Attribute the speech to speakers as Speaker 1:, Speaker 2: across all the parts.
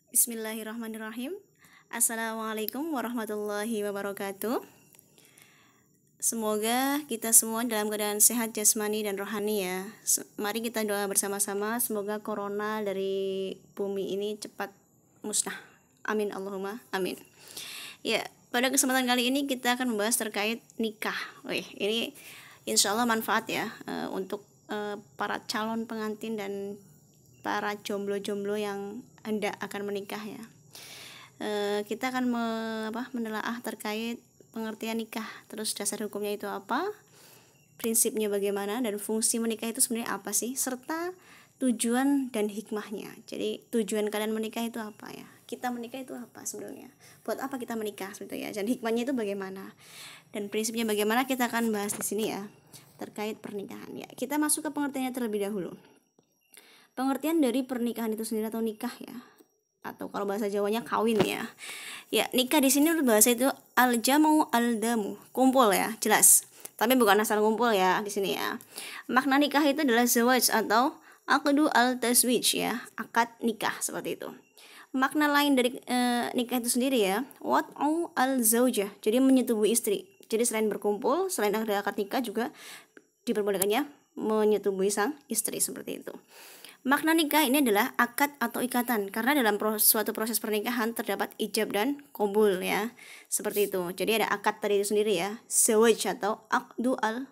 Speaker 1: Bismillahirrahmanirrahim. Assalamualaikum warahmatullahi wabarakatuh. Semoga kita semua dalam keadaan sehat jasmani dan rohani ya. Mari kita doa bersama-sama semoga corona dari bumi ini cepat musnah. Amin Allahumma amin. Ya, pada kesempatan kali ini kita akan membahas terkait nikah. Ini insya Allah manfaat ya untuk para calon pengantin dan para jomblo-jomblo yang hendak akan menikah ya. Kita akan menelaah terkait pengertian nikah, terus dasar hukumnya itu apa, prinsipnya bagaimana, dan fungsi menikah itu sebenarnya apa sih, serta tujuan dan hikmahnya. Jadi tujuan kalian menikah itu apa ya, kita menikah itu apa sebenarnya, buat apa kita menikah sebetulnya, dan hikmahnya itu bagaimana, dan prinsipnya bagaimana, kita akan bahas di sini ya terkait pernikahan ya. Kita masuk ke pengertiannya terlebih dahulu. Pengertian dari pernikahan itu sendiri atau nikah ya, atau kalau bahasa Jawanya kawin ya. Ya, nikah di sini bahasa itu al-jamu al-damu, kumpul ya, jelas. Tapi bukan asal kumpul ya di sini ya. Makna nikah itu adalah zawaj atau aqdu al-tazwij ya, akad nikah seperti itu. Makna lain dari nikah itu sendiri ya, wat'u al-zaujah, jadi menyetubuhi istri. Jadi selain berkumpul, selain ada akad nikah juga diperbolehkannya menyetubuhi sang istri seperti itu. Makna nikah ini adalah akad atau ikatan, karena dalam suatu proses pernikahan terdapat ijab dan qabul ya, seperti itu. Jadi ada akad tadi itu sendiri ya, zawaj atau aqdu al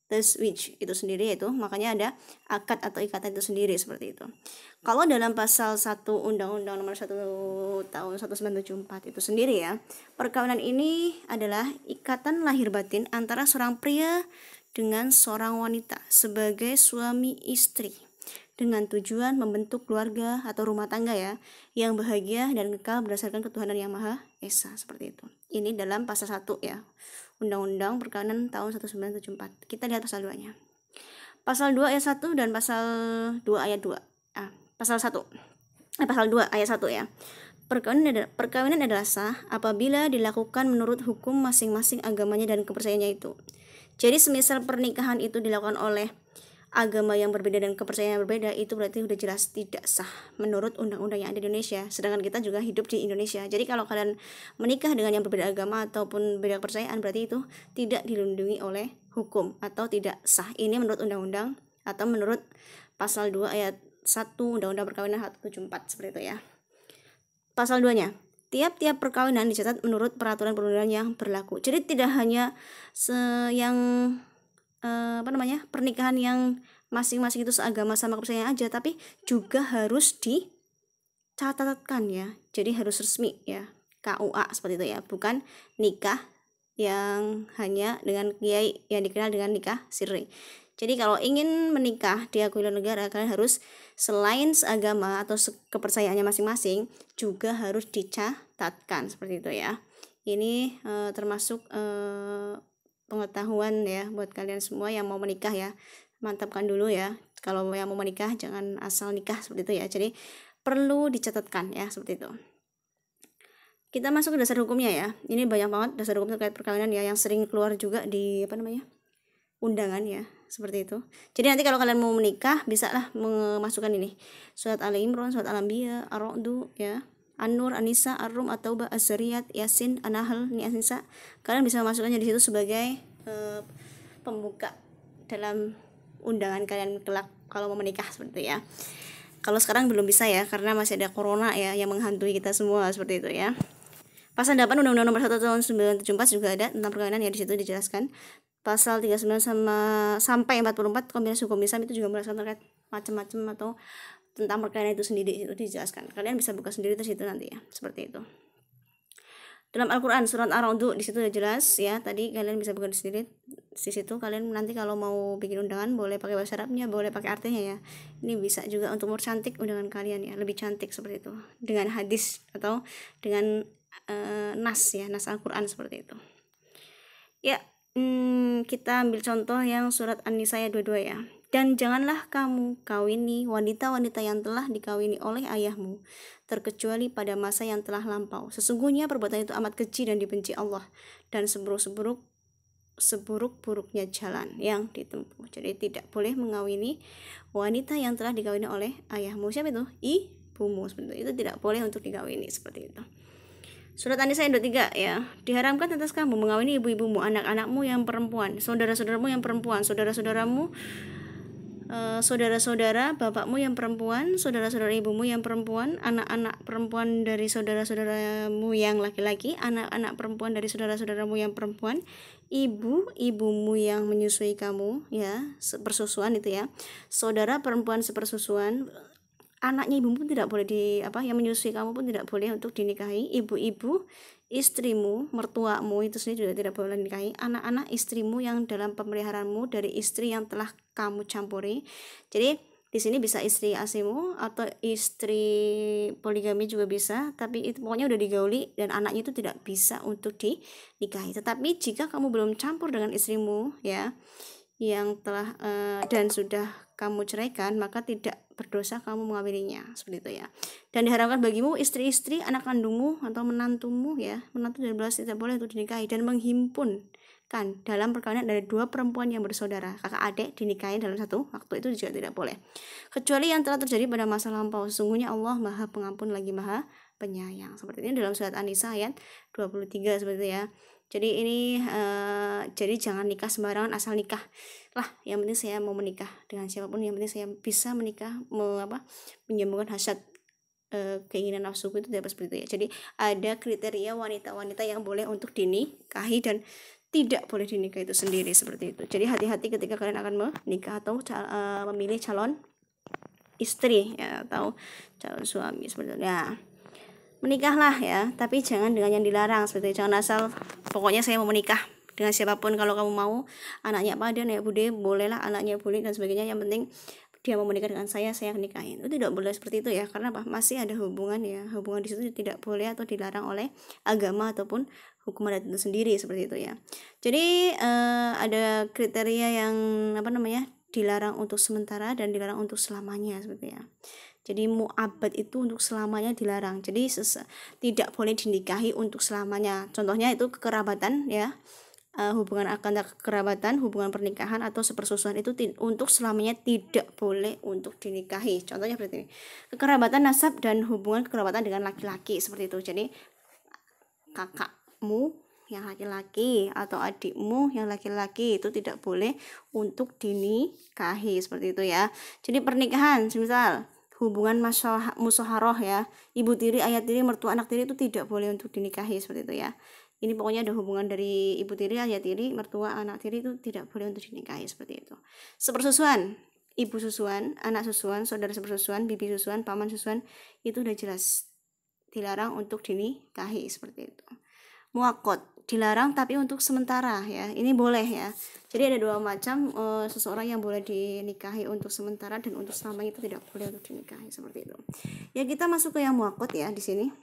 Speaker 1: tazwij itu sendiri, itu makanya ada akad atau ikatan itu sendiri seperti itu. Kalau dalam pasal 1 Undang-Undang Nomor 1 Tahun 1974 itu sendiri ya, perkawinan ini adalah ikatan lahir batin antara seorang pria dengan seorang wanita sebagai suami istri, dengan tujuan membentuk keluarga atau rumah tangga ya, yang bahagia dan kekal berdasarkan ketuhanan yang Maha Esa, seperti itu. Ini dalam pasal 1 ya, Undang-Undang Perkawinan tahun 1974. Kita lihat pasal 2-nya. Pasal 2 ayat 1 dan pasal 2 ayat 2. Pasal 2 ayat 1 ya. Perkawinan adalah sah apabila dilakukan menurut hukum masing-masing agamanya dan kepercayaannya itu. Jadi semisal pernikahan itu dilakukan oleh agama yang berbeda dan kepercayaan yang berbeda, itu berarti udah jelas tidak sah menurut undang-undang yang ada di Indonesia, sedangkan kita juga hidup di Indonesia. Jadi kalau kalian menikah dengan yang berbeda agama ataupun beda kepercayaan, berarti itu tidak dilindungi oleh hukum atau tidak sah. Ini menurut undang-undang atau menurut pasal 2 ayat 1 Undang-Undang Perkawinan 174 seperti itu ya. Pasal 2-nya, tiap-tiap perkawinan dicatat menurut peraturan perundangan yang berlaku. Jadi tidak hanya pernikahan yang masing-masing itu seagama sama kepercayaan aja, tapi juga harus dicatatkan ya. Jadi harus resmi ya, KUA seperti itu ya, bukan nikah yang hanya dengan kiai yang dikenal dengan nikah sirri. Jadi kalau ingin menikah diakui oleh negara, kalian harus selain seagama atau kepercayaannya masing-masing juga harus dicatatkan seperti itu ya. Ini termasuk pengetahuan ya buat kalian semua yang mau menikah ya. Mantapkan dulu ya, kalau yang mau menikah jangan asal nikah seperti itu ya. Jadi perlu dicatatkan ya, seperti itu. Kita masuk ke dasar hukumnya ya. Ini banyak banget dasar hukum terkait perkawinan ya, yang sering keluar juga di undangan ya, seperti itu. Jadi nanti kalau kalian mau menikah bisa lah memasukkan ini, surat Ali Imran, surat Al-Anbiya, Ar-Ra'd ya, An-Nur, An-Nisa, Ar-Rum, At-Taubah, Az-Zariyat, Yasin, An-Nahl, An-Nisa. Kalian bisa memasukkannya di situ sebagai pembuka dalam undangan kalian kelak kalau mau menikah seperti itu ya. Kalau sekarang belum bisa ya, karena masih ada corona ya yang menghantui kita semua seperti itu ya. Pasal 8 Undang-Undang Nomor 1 Tahun 1974 juga ada tentang perkawinan ya, di situ dijelaskan. Pasal 39 sampai 44 kombinasi hukum Islam itu juga menjelaskan terkait macam-macam atau tentang perkawinan itu sendiri, itu dijelaskan. Kalian bisa buka sendiri di situ nanti ya, seperti itu. Dalam Al-Qur'an surat Ar-Ra'd di situ udah jelas ya. Tadi kalian bisa buka sendiri di situ. Kalian nanti kalau mau bikin undangan boleh pakai bahasa Arabnya, boleh pakai artinya ya. Ini bisa juga untuk mempercantik undangan kalian ya, lebih cantik seperti itu. Dengan hadis atau dengan nas ya, nas Al-Qur'an seperti itu. Ya, kita ambil contoh yang surat An-Nisa ayat 22 ya. Dan janganlah kamu kawini wanita-wanita yang telah dikawini oleh ayahmu, terkecuali pada masa yang telah lampau. Sesungguhnya perbuatan itu amat keji dan dibenci Allah, dan seburuk-buruknya jalan yang ditempuh. Jadi tidak boleh mengawini wanita yang telah dikawini oleh ayahmu. Siapa itu? ibumu, seperti itu tidak boleh untuk dikawini seperti itu. Surat An-Nisa ayat 23 ya, diharamkan atas kamu mengawini ibu-ibumu, anak-anakmu yang perempuan, saudara-saudaramu yang perempuan, saudara-saudaramu saudara-saudara bapakmu yang perempuan, saudara-saudara ibumu yang perempuan, anak-anak perempuan dari saudara-saudaramu yang laki-laki, anak-anak perempuan dari saudara-saudaramu yang perempuan, ibu-ibumu yang menyusui kamu ya, sepersusuan itu ya, saudara perempuan sepersusuan, anaknya ibumu pun tidak boleh yang menyusui kamu pun tidak boleh untuk dinikahi, ibu-ibu istrimu, mertuamu itu sendiri juga tidak boleh dinikahi, anak-anak istrimu yang dalam pemeliharaanmu dari istri yang telah kamu campuri. Jadi di sini bisa istri aslimu atau istri poligami juga bisa, tapi itu pokoknya udah digauli dan anaknya itu tidak bisa untuk dinikahi. Tetapi jika kamu belum campur dengan istrimu ya, yang telah dan sudah kamu ceraikan, maka tidak berdosa kamu mengawininya, seperti itu ya. Dan diharamkan bagimu istri-istri anak kandungmu atau menantumu ya, menantu dan belas tidak boleh untuk dinikahi, dan menghimpunkan dalam perkawinan dari dua perempuan yang bersaudara, kakak adik dinikahi dalam satu waktu, itu juga tidak boleh, kecuali yang telah terjadi pada masa lampau. Sesungguhnya Allah Maha Pengampun lagi Maha Penyayang. Seperti ini dalam surat An-Nisa ayat 23 seperti itu ya. Jadi ini jadi jangan nikah sembarangan, asal nikah lah, yang penting saya mau menikah dengan siapapun, yang penting saya bisa menikah, menyambungkan hasad keinginan nafsuku, itu tidak seperti itu ya. Jadi ada kriteria wanita-wanita yang boleh untuk dinikahi dan tidak boleh dinikah itu sendiri, seperti itu. Jadi hati-hati ketika kalian akan menikah atau memilih calon istri ya, atau calon suami, seperti itu. Nah, menikahlah ya, tapi jangan dengan yang dilarang, seperti itu. Jangan asal pokoknya saya mau menikah dengan siapapun, kalau kamu mau anaknya apa, dia anak bude, bolehlah anaknya boleh dan sebagainya, yang penting dia mau menikah dengan saya nikahin. Itu tidak boleh seperti itu ya, karena apa? Masih ada hubungan ya, hubungan di situ tidak boleh atau dilarang oleh agama ataupun hukum adat itu sendiri, seperti itu ya. Jadi ada kriteria yang dilarang untuk sementara dan dilarang untuk selamanya, seperti ya. Jadi mu'abbad itu untuk selamanya dilarang. Jadi tidak boleh dinikahi untuk selamanya. Contohnya itu kekerabatan ya, hubungan akan kekerabatan, hubungan pernikahan atau sepersusuan itu untuk selamanya tidak boleh untuk dinikahi. Contohnya seperti ini, kekerabatan nasab dan hubungan kekerabatan dengan laki-laki, seperti itu. Jadi kakakmu yang laki-laki atau adikmu yang laki-laki itu tidak boleh untuk dinikahi, seperti itu ya. Jadi pernikahan semisal hubungan musyawarah ya, ibu tiri, ayah tiri, mertua, anak tiri itu tidak boleh untuk dinikahi, seperti itu ya. Ini pokoknya ada hubungan dari ibu tiri, ayah tiri, mertua, anak tiri itu tidak boleh untuk dinikahi, seperti itu. Sepersusuan, ibu susuan, anak susuan, saudara sepersusuan, bibi susuan, paman susuan, itu udah jelas dilarang untuk dinikahi, seperti itu. Muakot dilarang tapi untuk sementara ya, ini boleh ya. Jadi ada dua macam seseorang yang boleh dinikahi untuk sementara dan untuk selamanya itu tidak boleh untuk dinikahi, seperti itu. Ya, kita masuk ke yang muakot ya di sini.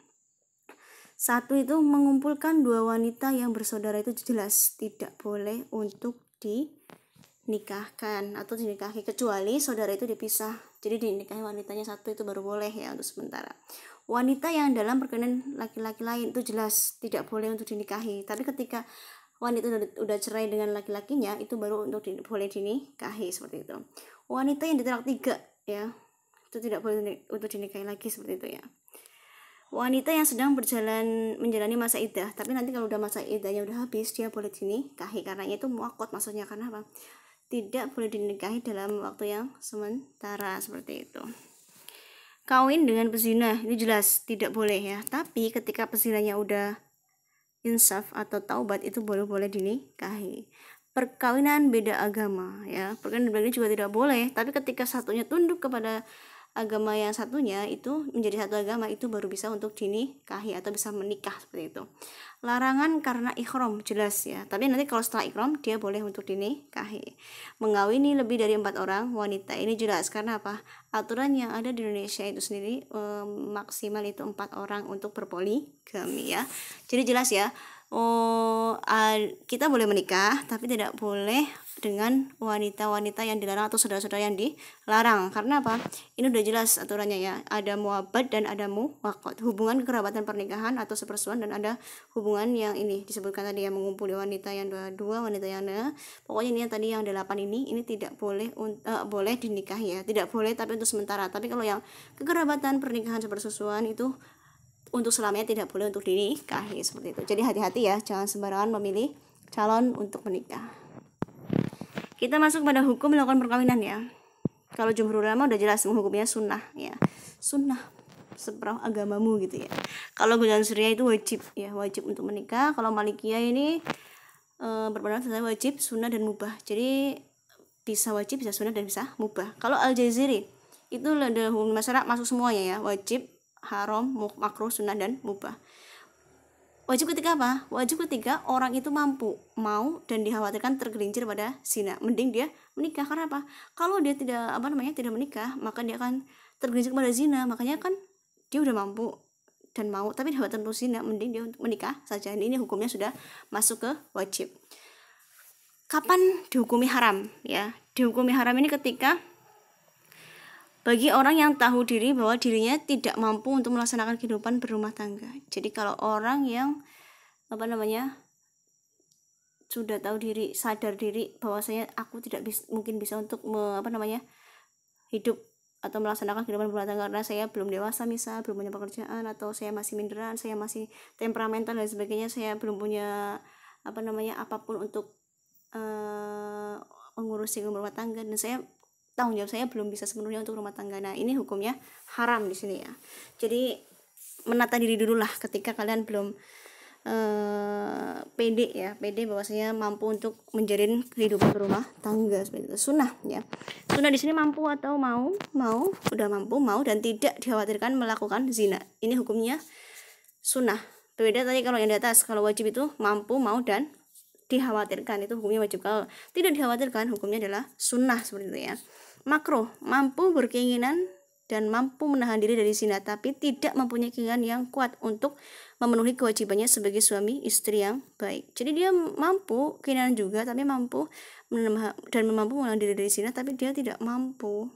Speaker 1: Satu itu mengumpulkan dua wanita yang bersaudara, itu jelas tidak boleh untuk dinikahkan atau dinikahi, kecuali saudara itu dipisah. Jadi dinikahi wanitanya satu itu baru boleh ya untuk sementara. Wanita yang dalam perkawinan laki-laki lain itu jelas tidak boleh untuk dinikahi. Tapi ketika wanita udah cerai dengan laki-lakinya, itu baru untuk boleh dinikahi, seperti itu. Wanita yang ditalak 3 ya, itu tidak boleh untuk dinikahi lagi, seperti itu ya. Wanita yang sedang menjalani masa iddah, tapi nanti kalau udah masa iddahnya udah habis, dia boleh dinikahi, karena itu muakot maksudnya. Karena apa? Tidak boleh dinikahi dalam waktu yang sementara, seperti itu. Kawin dengan pezina ini jelas tidak boleh ya, tapi ketika pezinanya udah insaf atau taubat, itu boleh dinikahi. Perkawinan beda agama ya, perkawinan beda juga tidak boleh, tapi ketika satunya tunduk kepada agama yang satunya, itu menjadi satu agama, itu baru bisa untuk dinikahi atau bisa menikah, seperti itu. Larangan karena ikhram jelas ya, tapi nanti kalau setelah ikhram dia boleh untuk dinikahi. Mengawini lebih dari 4 orang wanita, ini jelas karena apa? Aturan yang ada di Indonesia itu sendiri maksimal itu 4 orang untuk berpoligami ya. Jadi jelas ya, kita boleh menikah tapi tidak boleh dengan wanita-wanita yang dilarang atau saudara-saudara yang dilarang. Karena apa? Ini udah jelas aturannya ya. Ada muabat dan ada muwaqat. Hubungan kerabatan pernikahan atau sepersuan, dan ada hubungan yang ini disebutkan tadi yang mengumpuli wanita yang dua wanita yang pokoknya ini yang tadi yang 8 ini tidak boleh boleh dinikahi ya. Tidak boleh tapi untuk sementara. Tapi kalau yang kekerabatan pernikahan sepersusuan itu untuk selamanya tidak boleh untuk dinikahi, seperti itu. Jadi hati-hati ya, jangan sembarangan memilih calon untuk menikah. Kita masuk pada hukum melakukan perkawinan ya. Kalau jumhur ulama udah jelas menghukumnya sunnah ya, sunnah seperah agamamu gitu ya. Kalau golongan Syariah itu wajib ya, wajib untuk menikah. Kalau Malikiyah ini berpendapat saya wajib, sunnah dan mubah. Jadi bisa wajib, bisa sunnah, dan bisa mubah. Kalau Al-Jaziri itu ada hukum masyarakat masuk semuanya ya, wajib, haram, makruh, sunnah, dan mubah. Wajib ketika apa? Wajib ketika orang itu mampu, mau, dan dikhawatirkan tergelincir pada zina. Mending dia menikah. Karena apa? Kalau dia tidak tidak menikah, maka dia akan tergelincir pada zina. Makanya kan dia udah mampu dan mau, tapi dikhawatirkan untuk zina, mending dia untuk menikah saja. Ini hukumnya sudah masuk ke wajib. Kapan dihukumi haram? Ya, dihukumi haram ini ketika bagi orang yang tahu diri bahwa dirinya tidak mampu untuk melaksanakan kehidupan berumah tangga. Jadi kalau orang yang sudah tahu diri, sadar diri bahwasanya aku tidak mungkin bisa untuk hidup atau melaksanakan kehidupan berumah tangga karena saya belum dewasa, misal belum punya pekerjaan, atau saya masih minderan, saya masih temperamental dan sebagainya, saya belum punya apapun untuk mengurusi rumah tangga, dan saya tanggung jawab saya belum bisa sepenuhnya untuk rumah tangga. Nah, ini hukumnya haram di sini ya. Jadi menata diri dulu lah ketika kalian belum pede bahwasanya mampu untuk menjalin kehidupan berumah tangga, seperti itu. Sunnah ya. Sunnah di sini mampu atau mau, udah mampu, mau, dan tidak dikhawatirkan melakukan zina. Ini hukumnya sunnah. Berbeda tadi kalau yang di atas, kalau wajib itu mampu, mau, dan dikhawatirkan, itu hukumnya wajib. Kalau tidak dikhawatirkan, hukumnya adalah sunnah, seperti itu ya. Makruh, mampu berkeinginan dan mampu menahan diri dari zina, tapi tidak mempunyai keinginan yang kuat untuk memenuhi kewajibannya sebagai suami istri yang baik. Jadi dia mampu keinginan juga, tapi mampu menahan diri dari zina, tapi dia tidak mampu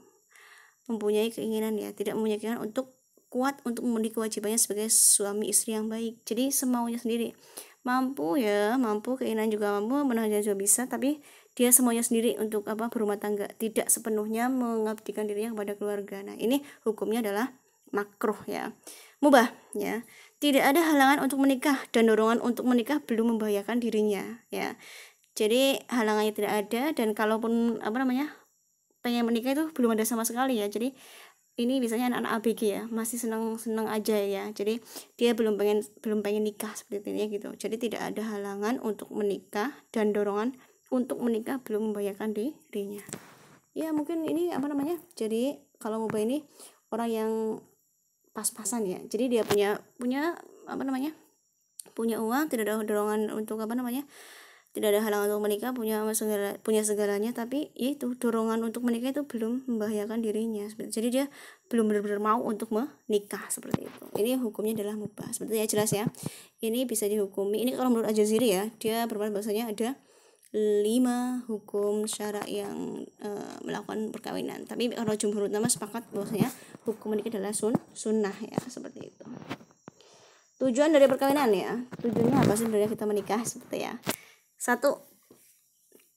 Speaker 1: mempunyai keinginan ya, tidak mempunyai keinginan untuk kuat untuk memenuhi kewajibannya sebagai suami istri yang baik. Jadi semaunya sendiri. Mampu keinginan juga mampu, menahan diri juga bisa, tapi dia semuanya sendiri untuk berumah tangga, tidak sepenuhnya mengabdikan dirinya kepada keluarga. Nah, ini hukumnya adalah makruh ya. Mubah ya, tidak ada halangan untuk menikah dan dorongan untuk menikah belum membahayakan dirinya ya. Jadi halangannya tidak ada, dan kalaupun pengen menikah itu belum ada sama sekali ya. Jadi ini biasanya anak-anak ABG ya, masih senang aja ya. Jadi dia belum pengen nikah seperti ini gitu. Jadi tidak ada halangan untuk menikah dan dorongan untuk menikah belum membahayakan dirinya. Ya mungkin ini jadi kalau mubah ini orang yang pas-pasan ya. Jadi dia punya uang, tidak ada dorongan untuk tidak ada halangan untuk menikah, punya segalanya, tapi itu dorongan untuk menikah itu belum membahayakan dirinya. Jadi dia belum benar-benar mau untuk menikah, seperti itu. Ini hukumnya adalah mubah. Seperti ya, jelas ya. Ini bisa dihukumi. Ini kalau menurut Al-Jaziri ya, dia berpendapat bahasanya ada 5 hukum syarak yang melakukan perkawinan. Tapi kalau jumhur ulama sepakat bahwasanya hukum menikah adalah sunnah ya, seperti itu. Tujuan dari perkawinan ya, tujuannya apa sih sebenarnya kita menikah, seperti ya. 1.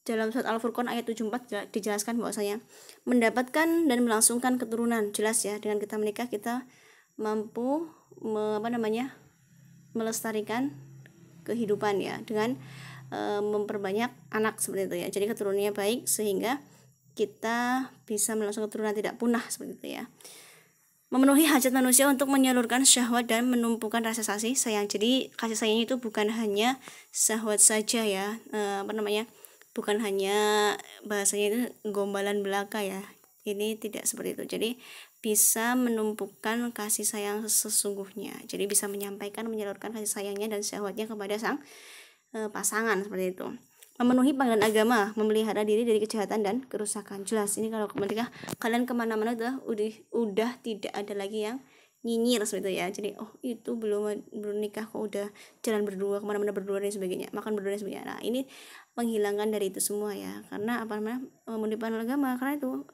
Speaker 1: Dalam surat Al-Furqan ayat 74 dijelaskan bahwasanya mendapatkan dan melangsungkan keturunan. Jelas ya, dengan kita menikah kita mampu melestarikan kehidupan ya, dengan memperbanyak anak, seperti itu ya. Jadi keturunannya baik sehingga kita bisa melangsungkan keturunan tidak punah, seperti itu ya. Memenuhi hajat manusia untuk menyalurkan syahwat dan menumpukan rasa kasih sayang. Jadi kasih sayang itu bukan hanya syahwat saja ya, bukan hanya bahasanya itu gombalan belaka ya. Ini tidak seperti itu. Jadi bisa menumpukan kasih sayang sesungguhnya. Jadi bisa menyampaikan, menyalurkan kasih sayangnya dan syahwatnya kepada sang pasangan, seperti itu. Memenuhi panggilan agama, memelihara diri dari kejahatan dan kerusakan. Jelas ini kalau ketika kalian kemana-mana udah tidak ada lagi yang nyinyir seperti itu ya. Jadi oh itu belum belum nikah kok udah jalan berdua kemana-mana berdua dan sebagainya, makan berdua dan sebagainya. Nah ini menghilangkan dari itu semua ya, karena apa namanya, mendipan agama, karena itu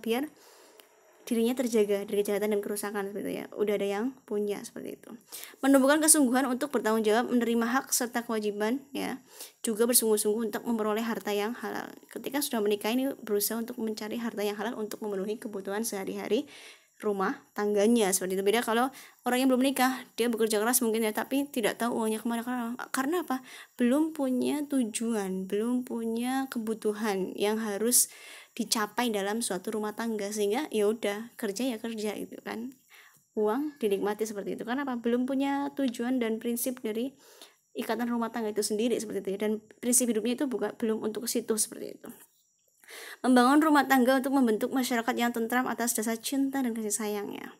Speaker 1: biar dirinya terjaga dari kejahatan dan kerusakan seperti itu ya. Udah ada yang punya seperti itu. Menumbuhkan kesungguhan untuk bertanggung jawab, menerima hak serta kewajiban ya. Juga bersungguh-sungguh untuk memperoleh harta yang halal. Ketika sudah menikah ini berusaha untuk mencari harta yang halal untuk memenuhi kebutuhan sehari-hari rumah tangganya seperti itu. Beda kalau orang yang belum menikah, dia bekerja keras mungkin ya, tapi tidak tahu uangnya kemana. Karena apa? Belum punya tujuan, belum punya kebutuhan yang harus dicapai dalam suatu rumah tangga, sehingga ya udah kerja ya kerja gitu kan, uang dinikmati seperti itu. Karena apa? Belum punya tujuan dan prinsip dari ikatan rumah tangga itu sendiri seperti itu ya, dan prinsip hidupnya itu belum untuk ke situ seperti itu. Membangun rumah tangga untuk membentuk masyarakat yang tentram atas dasar cinta dan kasih sayang ya.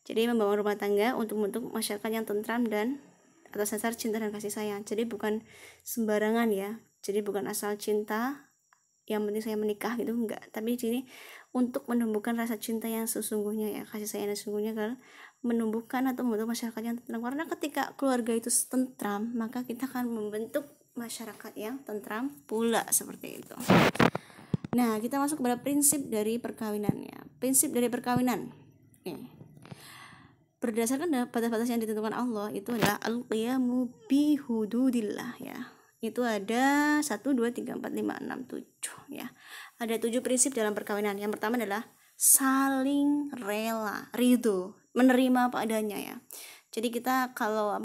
Speaker 1: Jadi membangun rumah tangga untuk membentuk masyarakat yang tentram dan atas dasar cinta dan kasih sayang. Jadi bukan sembarangan ya. Jadi bukan asal cinta yang penting saya menikah gitu, enggak, tapi ini untuk menumbuhkan rasa cinta yang sesungguhnya ya, kasih sayang yang sesungguhnya, kalau menumbuhkan atau membentuk masyarakat yang tentram. Karena ketika keluarga itu tentram, maka kita akan membentuk masyarakat yang tentram pula seperti itu. Nah, kita masuk kepada prinsip dari perkawinannya. Prinsip dari perkawinan ini berdasarkan batas-batas yang ditentukan Allah itu adalah al-qiyamu bi hududillah ya. Itu ada 1, 2, 3, 4, 5, 6, 7 ya. Ada 7 prinsip dalam perkawinan. Yang pertama adalah saling rela, ridho, menerima apa adanya ya. Jadi kita kalau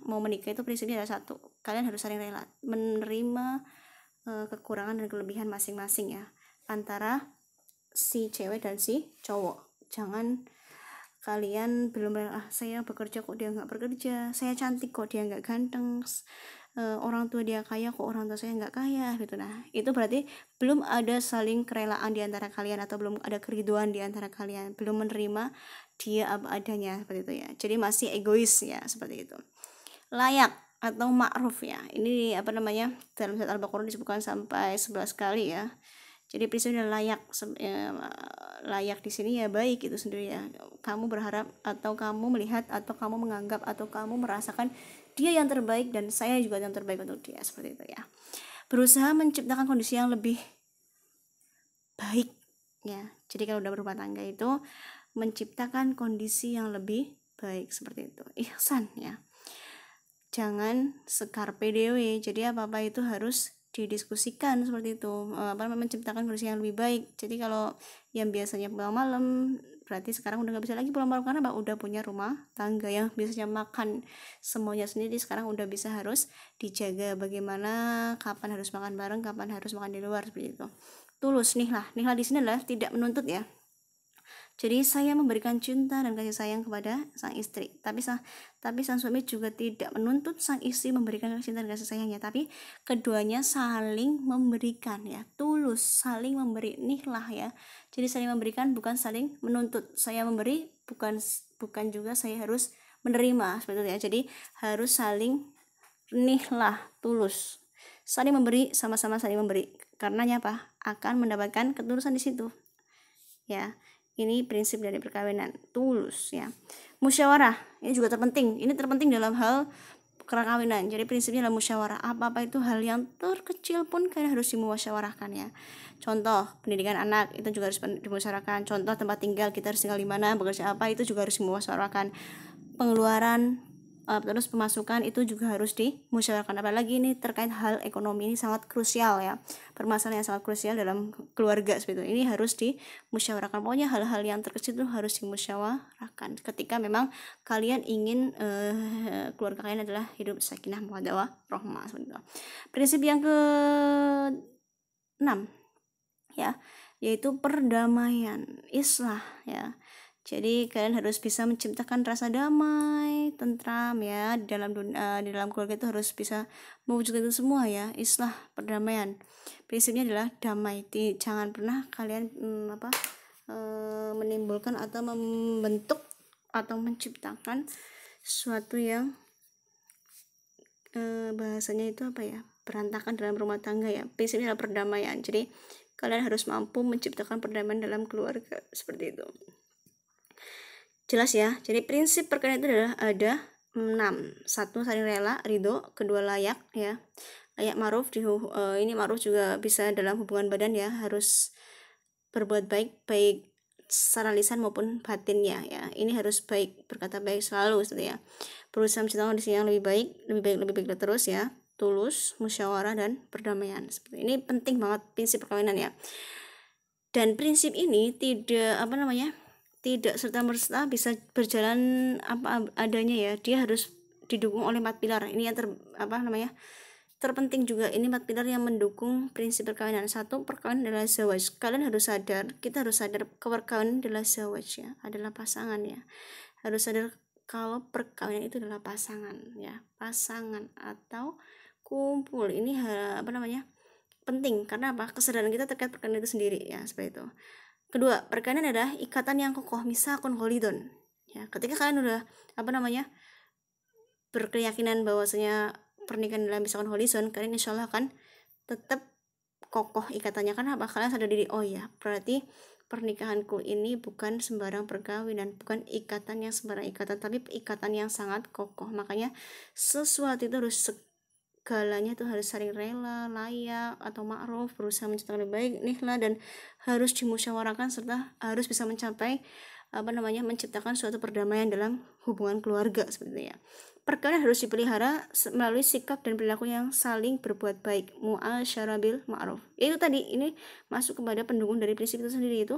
Speaker 1: mau menikah itu prinsipnya ada 1, kalian harus saling rela, menerima kekurangan dan kelebihan masing-masing ya, antara si cewek dan si cowok. Jangan kalian belum saya bekerja kok dia nggak bekerja, saya cantik kok dia nggak ganteng, orang tua dia kaya kok orang tua saya nggak kaya gitu. Nah itu berarti belum ada saling kerelaan di antara kalian, atau belum ada keriduan di antara kalian, belum menerima dia apa adanya seperti itu ya. Jadi masih egois ya seperti itu. Layak atau ma'ruf ya, ini dalam surat Al-Baqarah disebutkan sampai 11 kali ya. Jadi prinsipnya layak, layak di sini ya baik itu sendiri ya. Kamu berharap atau kamu melihat atau kamu menganggap atau kamu merasakan dia yang terbaik dan saya juga yang terbaik untuk dia seperti itu ya. Berusaha menciptakan kondisi yang lebih baik ya. Jadi kalau udah berumah tangga itu menciptakan kondisi yang lebih baik seperti itu. Ihsan ya. Jangan sekarpe dewe. Jadi apa-apa itu harus didiskusikan seperti itu, menciptakan kondisi yang lebih baik. Jadi kalau yang biasanya pulang malam, berarti sekarang udah nggak bisa lagi pulang malam, karena udah punya rumah tangga. Yang biasanya makan semuanya sendiri, sekarang udah bisa harus dijaga bagaimana kapan harus makan bareng, kapan harus makan di luar seperti itu. Tulus, nihlah di sini adalah tidak menuntut ya. Jadi saya memberikan cinta dan kasih sayang kepada sang istri, tapi sang suami juga tidak menuntut sang istri memberikan cinta dan kasih sayangnya, tapi keduanya saling memberikan ya, tulus saling memberi, nihlah ya. Jadi saling memberikan, bukan saling menuntut. Saya memberi, bukan juga saya harus menerima seperti itu ya. Jadi harus saling nihlah, tulus, saling memberi, sama-sama saling memberi. Karenanya apa? Akan mendapatkan ketulusan di situ ya. Ini prinsip dari perkawinan, tulus ya. Musyawarah, ini juga terpenting. Ini terpenting dalam hal perkawinan. Jadi prinsipnya adalah musyawarah. Apa-apa itu hal yang terkecil pun kalian harus dimusyawarahkan ya. Contoh pendidikan anak itu juga harus dimusyawarahkan. Contoh tempat tinggal, kita harus tinggal di mana, bekerja apa, itu juga harus dimusyawarahkan. Pengeluaran terus pemasukan itu juga harus dimusyawarahkan. Apalagi ini terkait hal ekonomi, ini sangat krusial ya, permasalahan yang sangat krusial dalam keluarga seperti itu. Ini harus dimusyawarahkan. Pokoknya hal-hal yang terkecil itu harus dimusyawarahkan ketika memang kalian ingin keluarga kalian adalah hidup sakinah mawaddah rahmah seperti itu. Prinsip yang ke-6 ya, yaitu perdamaian, islah ya. Jadi kalian harus bisa menciptakan rasa damai, tentram ya di dalam keluarga. Itu harus bisa mewujudkan itu semua ya, islah, perdamaian. Prinsipnya adalah damai. Jangan pernah kalian menimbulkan atau membentuk atau menciptakan sesuatu yang bahasanya itu berantakan dalam rumah tangga ya. Prinsipnya adalah perdamaian. Jadi kalian harus mampu menciptakan perdamaian dalam keluarga seperti itu. Jelas ya. Jadi prinsip perkawinan itu adalah ada 6. Satu, saling rela, ridho. Kedua, layak ya. Layak ma'ruf ini ma'ruf juga bisa dalam hubungan badan ya, harus berbuat baik baik secara lisan maupun batinnya ya. Ini harus baik, berkata baik selalu gitu ya. Berusaha menciptakan kondisi yang lebih baik terus ya. Tulus, musyawarah dan perdamaian. Seperti ini penting banget prinsip perkawinan ya. Dan prinsip ini tidak serta-merta bisa berjalan apa adanya ya. Dia harus didukung oleh 4 pilar. Ini yang terpenting juga, ini 4 pilar yang mendukung prinsip perkawinan. Satu, perkawinan adalah zawaj. Kita harus sadar perkawinan adalah zawaj ya, adalah pasangan ya. Harus sadar kalau perkawinan itu adalah pasangan ya, pasangan atau kumpul. Ini penting karena apa? Kesadaran kita terkait perkawinan itu sendiri ya, seperti itu. Kedua, perkawinan adalah ikatan yang kokoh, misakun holidon. Ya, ketika kalian udah berkeyakinan bahwasanya pernikahan adalah misakun holidon, kalian insya Allah akan tetap kokoh ikatannya. Karena apa? Kalian sadar diri, oh ya, berarti pernikahanku ini bukan sembarang perkawinan, bukan ikatan yang sembarang ikatan, tapi ikatan yang sangat kokoh. Makanya sesuatu itu harus segalanya itu harus saling rela, layak atau ma'ruf, berusaha menciptakan lebih baik, nihlah, dan harus dimusyawarahkan serta harus bisa mencapai menciptakan suatu perdamaian dalam hubungan keluarga seperti itu ya. Perkawinan harus dipelihara melalui sikap dan perilaku yang saling berbuat baik, mu'asyarah bil ma'ruf. Itu tadi, ini masuk kepada pendukung dari prinsip itu sendiri, itu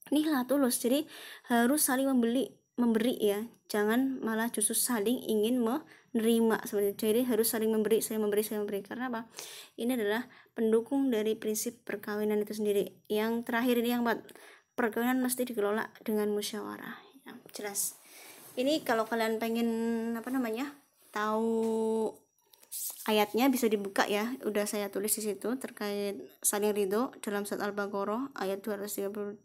Speaker 1: nihlah, tulus. Jadi harus saling memberi ya, jangan malah justru saling ingin menerima seperti itu. Jadi harus saling memberi, karena apa? Ini adalah pendukung dari prinsip perkawinan itu sendiri. Yang terakhir ini yang perkawinan mesti dikelola dengan musyawarah ya, jelas. Ini kalau kalian pengen tahu ayatnya bisa dibuka ya, udah saya tulis di situ terkait saling ridho dalam surat Al-Baqarah ayat 232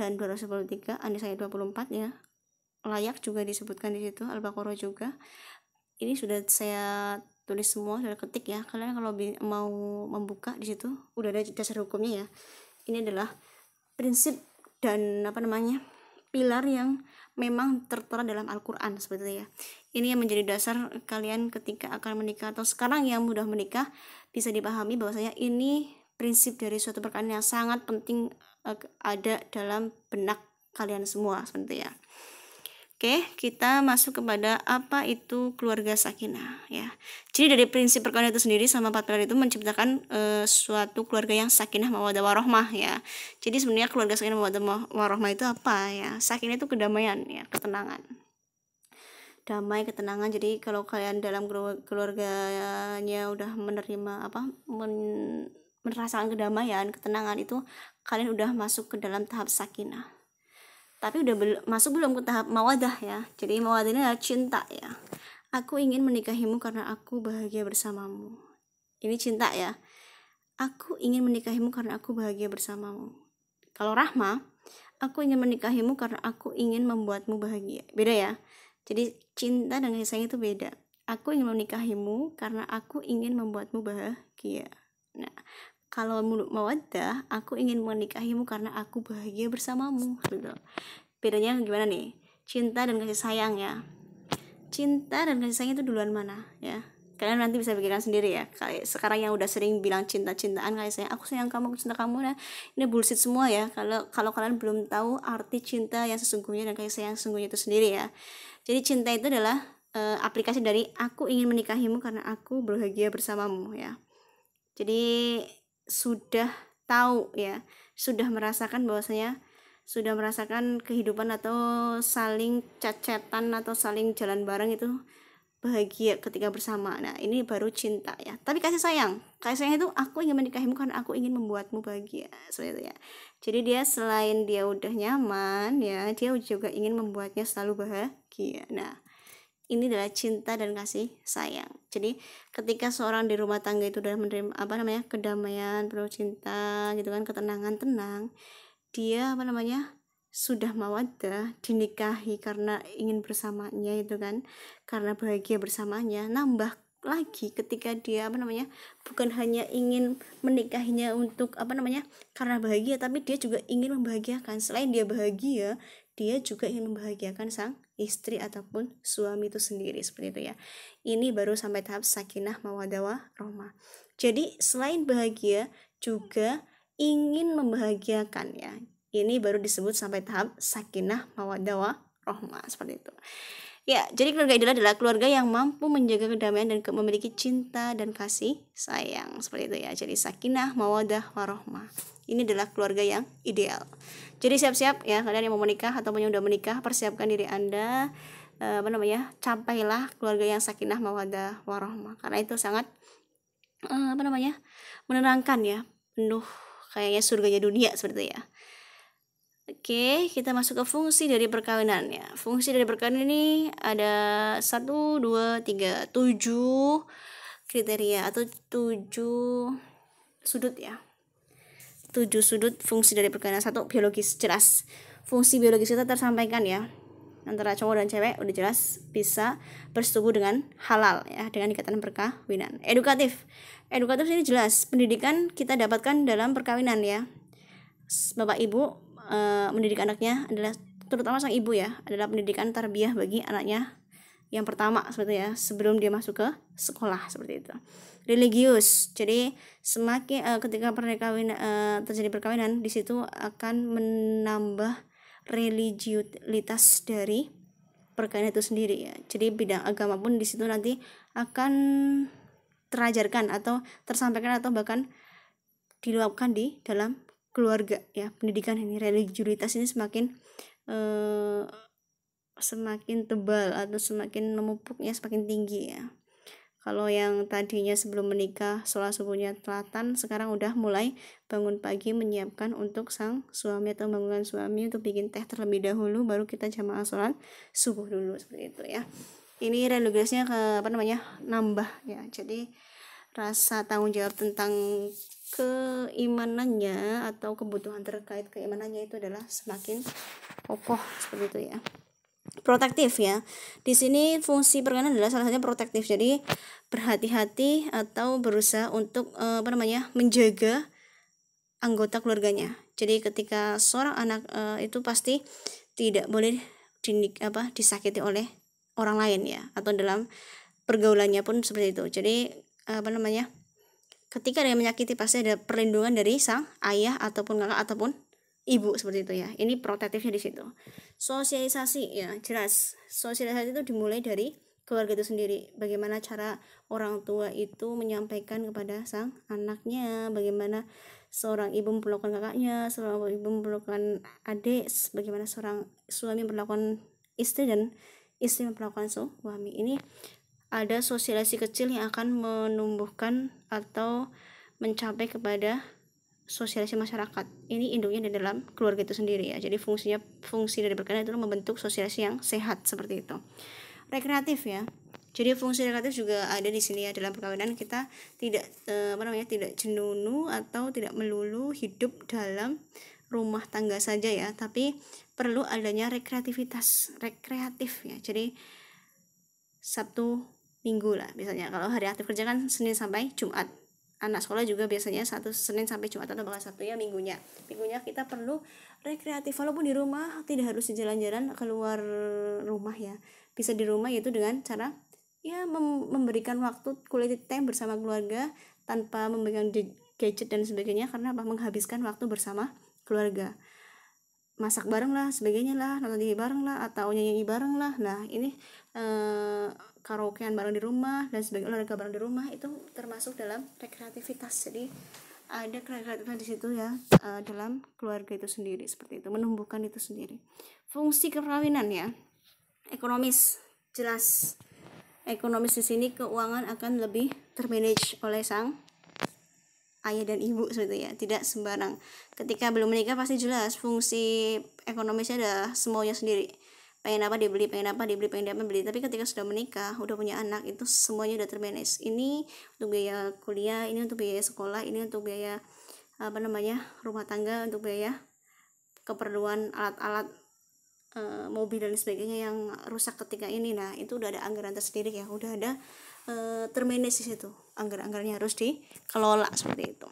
Speaker 1: dan 223, An-Nisa ayat 24 ya. Layak juga disebutkan di situ, Al-Baqarah juga. Ini sudah saya tulis semua, sudah ketik ya. Kalian kalau mau membuka di situ udah ada dasar hukumnya ya. Ini adalah prinsip dan pilar yang memang tertera dalam Al-Quran seperti itu ya. Ini yang menjadi dasar kalian ketika akan menikah atau sekarang yang mudah menikah, bisa dipahami bahwasanya ini prinsip dari suatu perkawinan yang sangat penting ada dalam benak kalian semua seperti itu ya. Oke, kita masuk kepada apa itu keluarga sakinah ya. Jadi dari prinsip perkawinan itu sendiri sama 4 pilar itu menciptakan suatu keluarga yang sakinah mawaddah warahmah ya. Jadi sebenarnya keluarga sakinah mawaddah warahmah itu apa ya? Sakinah itu kedamaian ya, ketenangan. Damai, ketenangan. Jadi kalau kalian dalam keluarganya udah menerima merasakan kedamaian, ketenangan, itu kalian udah masuk ke dalam tahap sakinah. Tapi udah masuk belum ke tahap mawadah ya. Jadi mawadah ini adalah cinta ya. Aku ingin menikahimu karena aku bahagia bersamamu. Ini cinta ya. Aku ingin menikahimu karena aku bahagia bersamamu. Kalau rahmah, aku ingin menikahimu karena aku ingin membuatmu bahagia. Beda ya. Jadi cinta dan kasih sayang itu beda. Aku ingin menikahimu karena aku ingin membuatmu bahagia. Nah, kalau mawaddah, aku ingin menikahimu karena aku bahagia bersamamu gitu. Bedanya gimana nih? Cinta dan kasih sayang ya. Cinta dan kasih sayang itu duluan mana ya? Kalian nanti bisa pikirkan sendiri ya. Sekarang yang udah sering bilang cinta-cintaan, kasih sayang, aku sayang kamu, aku cinta kamu, nah ini bullshit semua ya. Kalau kalian belum tahu arti cinta yang sesungguhnya dan kasih sayang sesungguhnya itu sendiri ya. Jadi cinta itu adalah aplikasi dari aku ingin menikahimu karena aku bahagia bersamamu ya. Jadi sudah tahu ya, sudah merasakan bahwasanya sudah merasakan kehidupan atau saling cecetan atau saling jalan bareng itu bahagia ketika bersama. Nah, ini baru cinta ya. Tapi kasih sayang itu aku ingin menikahimu karena aku ingin membuatmu bahagia seperti itu ya. Jadi dia selain dia udah nyaman ya, dia juga ingin membuatnya selalu bahagia. Nah, ini adalah cinta dan kasih sayang. Jadi ketika seorang di rumah tangga itu sudah menerima kedamaian, penuh cinta gitu kan, ketenangan, tenang, dia sudah mawaddah, dinikahi karena ingin bersamanya itu kan, karena bahagia bersamanya. Nambah lagi ketika dia bukan hanya ingin menikahinya untuk karena bahagia, tapi dia juga ingin membahagiakan. Selain dia bahagia, dia juga ingin membahagiakan sang istri ataupun suami itu sendiri, seperti itu ya. Ini baru sampai tahap sakinah mawaddah warahmah. Jadi selain bahagia juga ingin membahagiakan ya. Ini baru disebut sampai tahap sakinah mawaddah warahmah, seperti itu. Ya, jadi keluarga ideal adalah keluarga yang mampu menjaga kedamaian dan memiliki cinta dan kasih sayang, seperti itu ya. Jadi sakinah mawaddah warahmah. Ini adalah keluarga yang ideal. Jadi siap-siap ya kalian yang mau menikah ataupun yang udah menikah, persiapkan diri Anda, capailah keluarga yang sakinah mawaddah warahmah. Karena itu sangat menenangkan ya, penuh kayaknya surganya dunia, seperti itu ya. Oke, kita masuk ke fungsi dari perkawinan ya. Fungsi dari perkawinan ini ada 1, 2, 3, 7 kriteria atau 7 sudut ya. 7 sudut fungsi dari perkawinan. 1, biologis, jelas. Fungsi biologis kita tersampaikan ya. Antara cowok dan cewek udah jelas bisa bersetubuh dengan halal ya, dengan ikatan perkawinan. Edukatif ini jelas. Pendidikan kita dapatkan dalam perkawinan ya. Bapak ibu mendidik anaknya adalah, terutama sang ibu ya, adalah pendidikan tarbiyah bagi anaknya yang pertama, seperti ya, sebelum dia masuk ke sekolah, seperti itu. Religius, jadi semakin ketika terjadi perkawinan, di situ akan menambah religiulitas dari perkawinan itu sendiri ya. Jadi bidang agama pun di situ nanti akan terajarkan atau tersampaikan atau bahkan diluapkan di dalam keluarga ya. Pendidikan ini, religiulitas ini semakin tebal atau semakin memupuknya semakin tinggi ya. Kalau yang tadinya sebelum menikah sholat subuhnya telatan, sekarang udah mulai bangun pagi menyiapkan untuk sang suami atau bangunkan suami untuk bikin teh terlebih dahulu, baru kita jamaah sholat subuh dulu, seperti itu ya. Ini religiusnya nambah ya. Jadi rasa tanggung jawab tentang keimanannya atau kebutuhan terkait keimanannya itu adalah semakin kokoh, seperti itu ya. Protektif ya. Di sini fungsi perkawinan adalah salah satunya protektif. Jadi berhati-hati atau berusaha untuk menjaga anggota keluarganya. Jadi ketika seorang anak itu pasti tidak boleh disakiti oleh orang lain ya, atau dalam pergaulannya pun seperti itu. Jadi ketika dia menyakiti pasti ada perlindungan dari sang ayah ataupun kakak ataupun ibu, seperti itu ya. Ini protektifnya di situ. Sosialisasi ya, jelas. Sosialisasi itu dimulai dari keluarga itu sendiri. Bagaimana cara orang tua itu menyampaikan kepada sang anaknya, bagaimana seorang ibu memperlakukan kakaknya, seorang ibu memperlakukan adik, bagaimana seorang suami memperlakukan istri dan istri memperlakukan suami. Ini ada sosialisasi kecil yang akan menumbuhkan atau mencapai kepada sosialisasi masyarakat. Ini induknya di dalam keluarga itu sendiri ya. Jadi fungsi dari perkawinan itu membentuk sosialisasi yang sehat, seperti itu. Rekreatif ya. Jadi fungsi rekreatif juga ada di sini ya. Dalam perkawinan kita tidak tidak jenunu atau tidak melulu hidup dalam rumah tangga saja ya, tapi perlu adanya rekreatif ya. Jadi Sabtu Minggu lah misalnya. Kalau hari aktif kerja kan Senin sampai Jumat. Anak sekolah juga biasanya Senin sampai Jumat atau bahkan Sabtu ya minggunya kita perlu rekreatif, walaupun di rumah tidak harus jalan-jalan keluar rumah ya, bisa di rumah, yaitu dengan cara ya memberikan waktu quality time bersama keluarga tanpa memegang gadget dan sebagainya, karena menghabiskan waktu bersama keluarga, masak bareng lah, sebagainya lah, nonton TV bareng lah, atau nyanyi bareng lah. Nah ini karaokean bareng di rumah dan sebagainya, olahraga bareng di rumah, itu termasuk dalam rekreativitas. Jadi ada kreativitas di situ ya, dalam keluarga itu sendiri, seperti itu, menumbuhkan itu sendiri. Fungsi perkawinan ya, ekonomis, jelas. Ekonomis di sini keuangan akan lebih termanage oleh sang ayah dan ibu, seperti itu ya, tidak sembarang. Ketika belum menikah pasti jelas fungsi ekonomisnya adalah semuanya sendiri, pengen apa dibeli, pengen apa dibeli, pengen apa beli. Tapi ketika sudah menikah, udah punya anak, itu semuanya udah termanage. Ini untuk biaya kuliah, ini untuk biaya sekolah, ini untuk biaya rumah tangga, untuk biaya keperluan alat-alat mobil dan sebagainya yang rusak ketika ini. Nah itu udah ada anggaran tersendiri ya, udah ada termanage di situ, anggaran-anggarannya harus dikelola, seperti itu.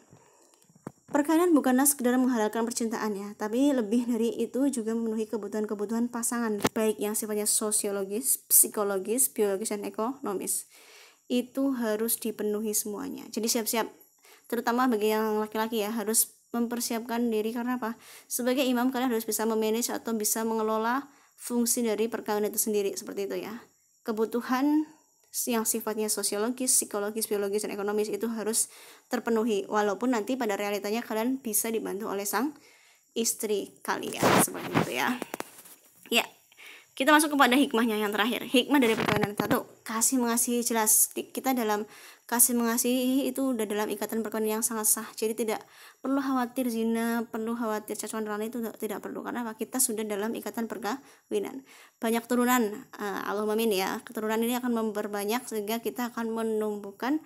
Speaker 1: Perkawinan bukanlah sekedar menghalalkan percintaan ya, tapi lebih dari itu juga memenuhi kebutuhan-kebutuhan pasangan, baik yang sifatnya sosiologis, psikologis, biologis, dan ekonomis. Itu harus dipenuhi semuanya. Jadi siap-siap, terutama bagi yang laki-laki ya, harus mempersiapkan diri. Karena apa? Sebagai imam kalian harus bisa memanage atau bisa mengelola fungsi dari perkawinan itu sendiri, seperti itu ya. Kebutuhan yang sifatnya sosiologis, psikologis, biologis, dan ekonomis itu harus terpenuhi, walaupun nanti pada realitanya kalian bisa dibantu oleh sang istri kalian, seperti itu ya. Ya, kita masuk kepada hikmahnya yang terakhir. Hikmah dari perkawinan. 1, kasih mengasihi. Jelas kita dalam kasih mengasihi itu udah dalam ikatan perkawinan yang sangat sah. Jadi tidak perlu khawatir zina, perlu khawatir cacuan rana, itu tidak perlu. Karena apa? Kita sudah dalam ikatan perkawinan. Banyak turunan, Allahumma amin ya. Keturunan ini akan memperbanyak sehingga kita akan menumbuhkan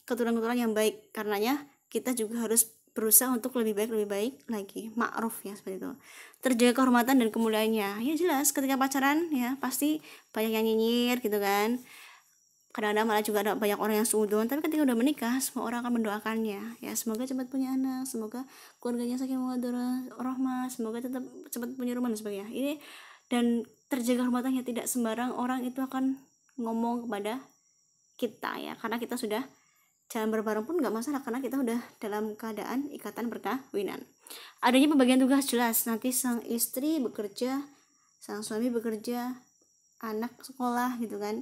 Speaker 1: keturunan-keturunan yang baik. Karenanya kita juga harus berusaha untuk lebih baik lagi, ma'ruf ya, seperti itu. Terjaga kehormatan dan kemuliaannya. Ya jelas ketika pacaran ya pasti banyak yang nyinyir gitu kan. Kadang-kadang malah juga ada banyak orang yang suudzon, tapi ketika udah menikah semua orang akan mendoakannya ya, semoga cepat punya anak, semoga keluarganya sakinah mawaddah rahmah, semoga tetap cepat punya rumah dan sebagainya. Ini dan terjaga kehormatannya, tidak sembarang orang itu akan ngomong kepada kita ya, karena kita sudah jalan berbareng pun nggak masalah karena kita udah dalam keadaan ikatan perkawinan. Adanya pembagian tugas jelas, nanti sang istri bekerja, sang suami bekerja, anak sekolah gitu kan,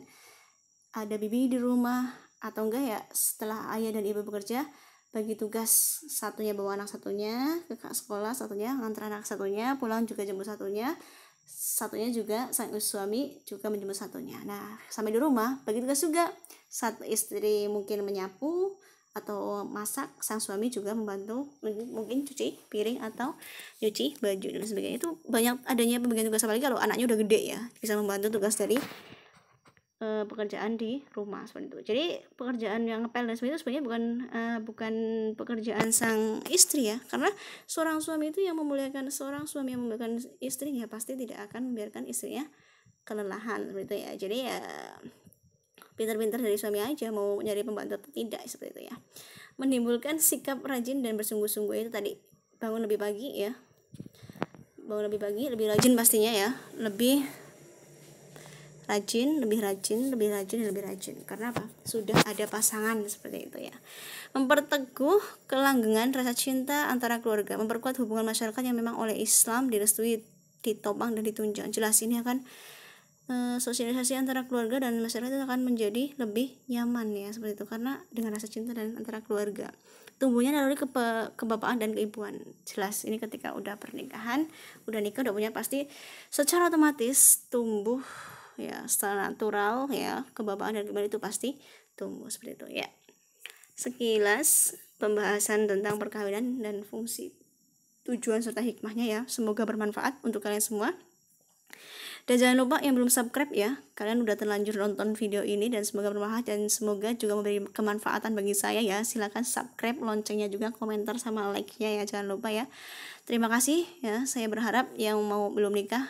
Speaker 1: ada bibi di rumah, atau enggak ya setelah ayah dan ibu bekerja bagi tugas, satunya bawa anak satunya ke sekolah, satunya ngantar anak satunya pulang juga jemput satunya juga sang suami juga menjemput satunya. Nah sampai di rumah bagi tugas juga, satu istri mungkin menyapu atau masak, sang suami juga membantu mungkin cuci piring atau cuci baju dan sebagainya. Itu banyak adanya pembagian tugas, apalagi kalau anaknya udah gede ya, bisa membantu tugas dari pekerjaan di rumah, seperti itu. Jadi pekerjaan yang ngepel dan sebagainya itu sebenarnya bukan pekerjaan sang istri ya, karena seorang suami itu yang memuliakan, seorang suami yang memuliakan istrinya pasti tidak akan membiarkan istrinya kelelahan, seperti itu ya. Jadi ya pintar-pintar dari suami aja mau nyari pembantu atau tidak, seperti itu ya. Menimbulkan sikap rajin dan bersungguh-sungguh, itu tadi bangun lebih pagi ya, lebih rajin pastinya ya, lebih rajin. Karena apa? Sudah ada pasangan, seperti itu ya. Memperteguh kelanggengan rasa cinta antara keluarga, memperkuat hubungan masyarakat yang memang oleh Islam direstui, ditopang dan ditunjang. Jelas ini akan sosialisasi antara keluarga dan masyarakat itu akan menjadi lebih nyaman ya, seperti itu, karena dengan rasa cinta dan antara keluarga tumbuhnya naluri kebapaan dan keibuan. Jelas ini ketika udah pernikahan, udah nikah, udah punya, pasti secara otomatis tumbuh ya, secara natural ya, kebapaan dan keibuan itu pasti tumbuh, seperti itu ya. Sekilas pembahasan tentang perkawinan dan fungsi, tujuan serta hikmahnya ya, semoga bermanfaat untuk kalian semua. Dan jangan lupa yang belum subscribe ya, kalian udah terlanjur nonton video ini dan semoga bermanfaat dan semoga juga memberi kemanfaatan bagi saya ya. Silakan subscribe, loncengnya juga, komentar sama like-nya ya, jangan lupa ya. Terima kasih ya. Saya berharap yang mau belum nikah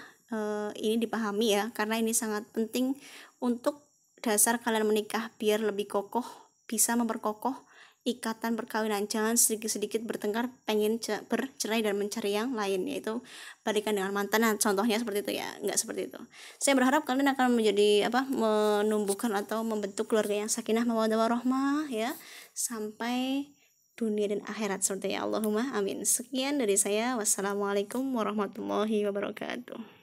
Speaker 1: ini dipahami ya, karena ini sangat penting untuk dasar kalian menikah biar lebih kokoh, bisa memperkokoh ikatan perkawinan. Jangan sedikit-sedikit bertengkar pengen bercerai dan mencari yang lain, yaitu balikan dengan mantan. Nah, contohnya seperti itu ya, enggak seperti itu. Saya berharap kalian akan menjadi menumbuhkan atau membentuk keluarga yang sakinah mawaddah warahmah ya, sampai dunia dan akhirat, seperti ya. Allahumma amin. Sekian dari saya, wassalamualaikum warahmatullahi wabarakatuh.